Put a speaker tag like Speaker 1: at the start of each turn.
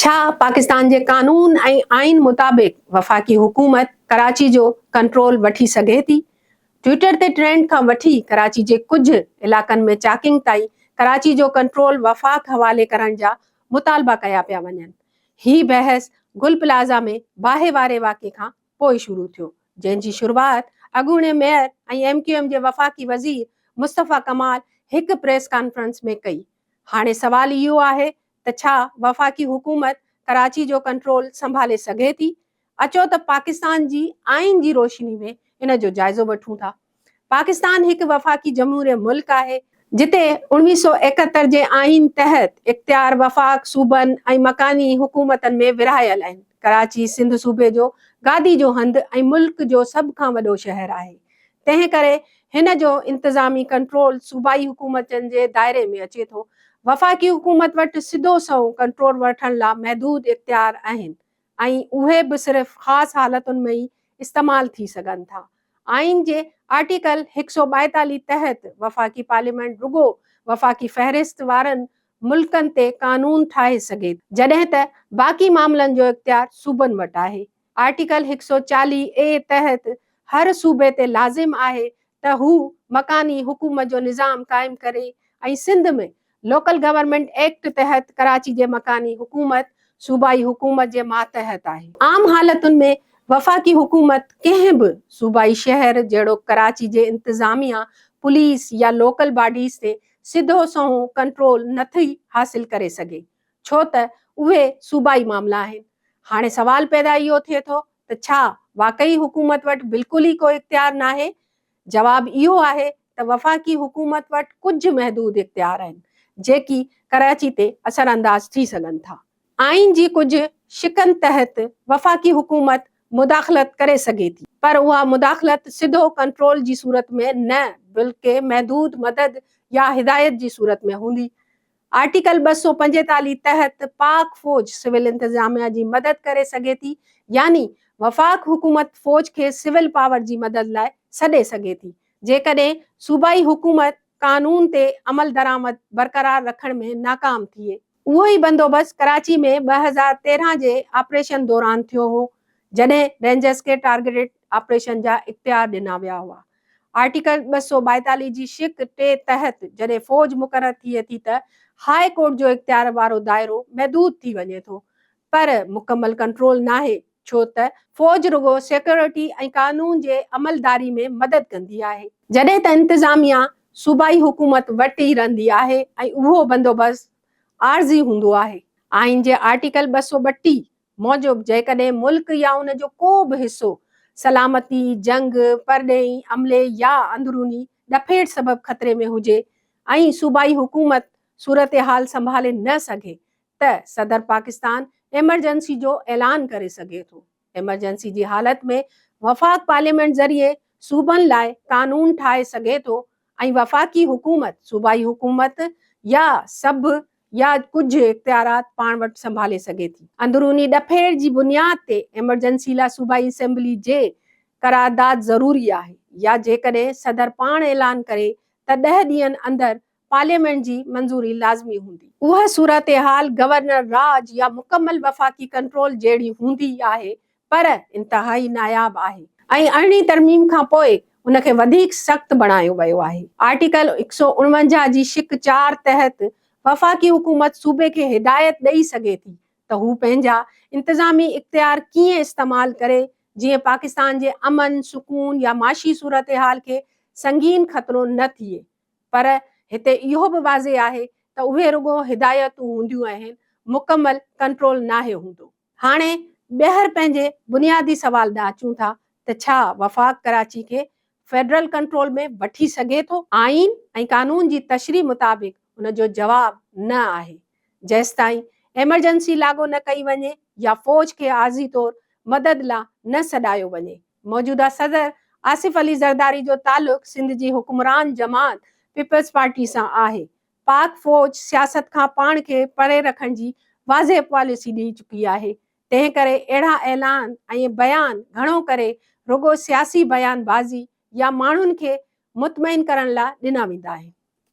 Speaker 1: छा पाकिस्तान जे कानून ऐं आइन मुताबिक़ वफ़ाक़ी हुकूमत कराची जो कंट्रोल वठी सघे थी? ट्विटर ते ट्रेंड खां वठी कराची जे कुझु इलाक़नि में चैकिंग ताईं कराची जो कंट्रोल वफ़ाक़ हवाले करण जा मुतालबा कया पिया वञनि। ही बहस गुल प्लाज़ा में बाहि वारे वाक़े खां पोइ शुरू थियो, जंहिंजी शुरूआति अॻूणे मेयर ऐं MQM जे वफ़ाक़ी वज़ीर मुस्तफ़ा कमाल हिकु प्रेस कॉन्फ्रेंस में कई। हाणे सवाल इहो आहे त छा वफ़ाक़ी हुकूमत कराची जो कंट्रोल संभाले सघे थी? अचो त पाकिस्तान जी आइन जी रोशनी में इन जो जाइज़ो वठूं था। पाकिस्तान हिकु वफ़ाक़ी जमहूरिय मुल्क आहे जिते 1971 जे आइन तहत इख्तियार वफ़ाक़ सूबनि ऐं मकानी हुकूमतनि में विरहायल आहिनि। कराची सिंध सूबे जो गादी जो हंधि ऐं मुल्क जो सभ खां वॾो शहर आहे। तंहिं करे हिन जो इंतज़ामी कंट्रोल सूबाई हुकूमतनि जे दायरे में अचे थो। वफ़ाक़ी हुकूमत वटि सिधो सओ कंट्रोल वठण लाइ महदूद इख्तियार आहिनि ऐं उहे बि सिर्फ़ ख़ासि हालतुनि में ई इस्तेमालु थी सघनि था। आइन जे आर्टिकल 142 तहत वफ़ाक़ी पार्लियामेंट रुगो वफ़ाक़ी फ़हरिस्त वारनि मुल्कनि ते कानून ठाहे सघे, जॾहिं त बाक़ी मामलनि जो इख्तियार सूबनि वटि आहे। आर्टिकल 140A तहत हर सूबे ते लाज़िम आहे त हू मकानी हुकूमत जो निज़ाम क़ाइमु करे ऐं सिंध में लोकल गवर्नमेंट एक्ट तहत कराची जे मकानी हुकूमत सूबाई हुकूमत जे मातहत आहे। आम हालतुनि में वफ़ाक़ी हुकूमत कंहिं बि सूबाई शहर जहिड़ो कराची जे इंतज़ामिया, पुलिस या लोकल बॉडीज़ ते सिधो सओं कंट्रोल नथी हासिल करे सघे, छो त उहे सूबाई मामला आहिनि। हाणे सवाल पैदा इहो थिए थो त छा वाकई हुकूमत वटि बिल्कुलु ई को इख्तियार नाहे? जवाब इहो आहे त वफ़ाक़ी हुकूमत वटि कुझु महदूद इख्तियार आहिनि जेकी कराची ते असरअंदाज थी सघनि था। आइन जी कुझु शिकनि तहत वफ़ाक़ी हुकूमत मुदाख़लत करे सघे थी, पर उहा मुदाख़लत सिधो कंट्रोल जी सूरत में न, बल्कि महदूद मदद या हिदायत जी सूरत में हूंदी। आर्टिकल 245 तहत पाक फ़ौज सिविल इंतज़ामिया जी मदद करे सघे थी, यानी वफ़ाक़ हुकूमत फ़ौज खे सिविल पावर जी मदद लाइ सॾे सघे थी जेकॾहिं सूबाई हुकूमत कानून ते अमल दरामद बरक़रार रखण में नाकाम थिए। उहो ई बंदोबस्त कराची में 2013 जे ऑपरेशन दौरान थियो हो, जॾहिं रेंजर्स खे टारगेटेड ऑपरेशन जा इख्तियार ॾिना विया हुआ। आर्टिकल 242 जी शिक 3 तहत जॾहिं फ़ौज मुक़रर थिए थी त हाई कोर्ट जो इख्तियार वारो दायरो महदूद थी वञे थो, पर मुकमल कंट्रोल नाहे, छो त फ़ौज रुगो सिक्योरिटी ऐं कानून जे अमलदारी में मदद कंदी आहे, जॾहिं त इंतज़ामिया सूबाई हुकूमत वटि ई रहंदी आहे ऐं उहो बंदोबस्त आर्ज़ी हूंदो आहे। आइन जे आर्टिकल 232 मूजिब जेकॾहिं मुल्क या उन जो को बि हिसो सलामती, जंग, परॾेही अमले या अंदरूनी ॾफेड़ सबबि ख़तरे में हुजे ऐं सूबाई हुकूमत सूरतहाल संभाले न सघे त सदर पाकिस्तान एमरजेंसी जो ऐलान करे सघे थो। एमरजेंसी जी हालत में वफ़ाक़ पार्लियामेंट ज़रिए सूबनि लाइ कानून ठाहे सघे थो ऐं वफ़ाक़ी हुकूमत सूबाई हुकूमत या सभु या कुझु इख्तियारात पाण वटि संभाले सघे थी। अंदरूनी ॾफेड़ जी बुनियाद ते एमरजेंसी लाइ सूबाई असेंबली जे क़रारदाद ज़रूरी आहे, या जेकॾहिं सदर पाण ऐलान करे त 10 ॾींहंनि अंदरि पार्लियामेंट जी मंज़ूरी लाज़मी हूंदी। उहा सूरतहाल गवर्नर राज या मुकमल वफ़ाक़ी कंट्रोल जहिड़ी हूंदी आहे, पर इंतहाई नायाब आहे ऐं 18 तरमीम खां पोइ उनखे वधीक सख़्तु बणायो वियो आहे। आर्टिकल 149 जी शिक 4 तहत वफ़ाक़ी हुकूमत सूबे खे हिदायत ॾेई सघे थी त हू पंहिंजा इंतज़ामी इख्तियार कीअं इस्तेमालु करे जीअं पाकिस्तान जे अमन, सुकून या माशी सूरतहाल खे संगीन ख़तरो न थिए, पर हिते इहो बि वाज़े आहे त उहे रुगो हिदायतूं हूंदियूं आहिनि, मुकमल कंट्रोल नाहे हूंदो। हाणे ॿीहर पंहिंजे बुनियादी सवाल ॾांहुं अचूं था त छा वफ़ाक़ कराची खे फेडरल कंट्रोल में वठी सघे थो? आइन ऐं कानून जी तशरीह मुताबिक़ उन जो जवाब न आहे। जेसिताईं एमरजेंसी लागू न कई वञे या फ़ौज खे आर्ज़ी तौर मदद लाइ न सॾायो वञे। मौजूदा सदर आसिफ अली ज़रदारी जो तालुक़ सिंध जी हुक्मरान जमात पीपल्स पार्टी सां आहे। पाक फ़ौज सियासत खां पाण खे परे रखण जी वाज़े पॉलिसी ॾेई चुकी आहे, तंहिं करे अहिड़ा ऐलान ऐं बयान घणो करे रुगो सियासी बयानबाज़ी या माण्हुनि खे मुतमइन करण लाइ ॾिना वेंदा आहिनि।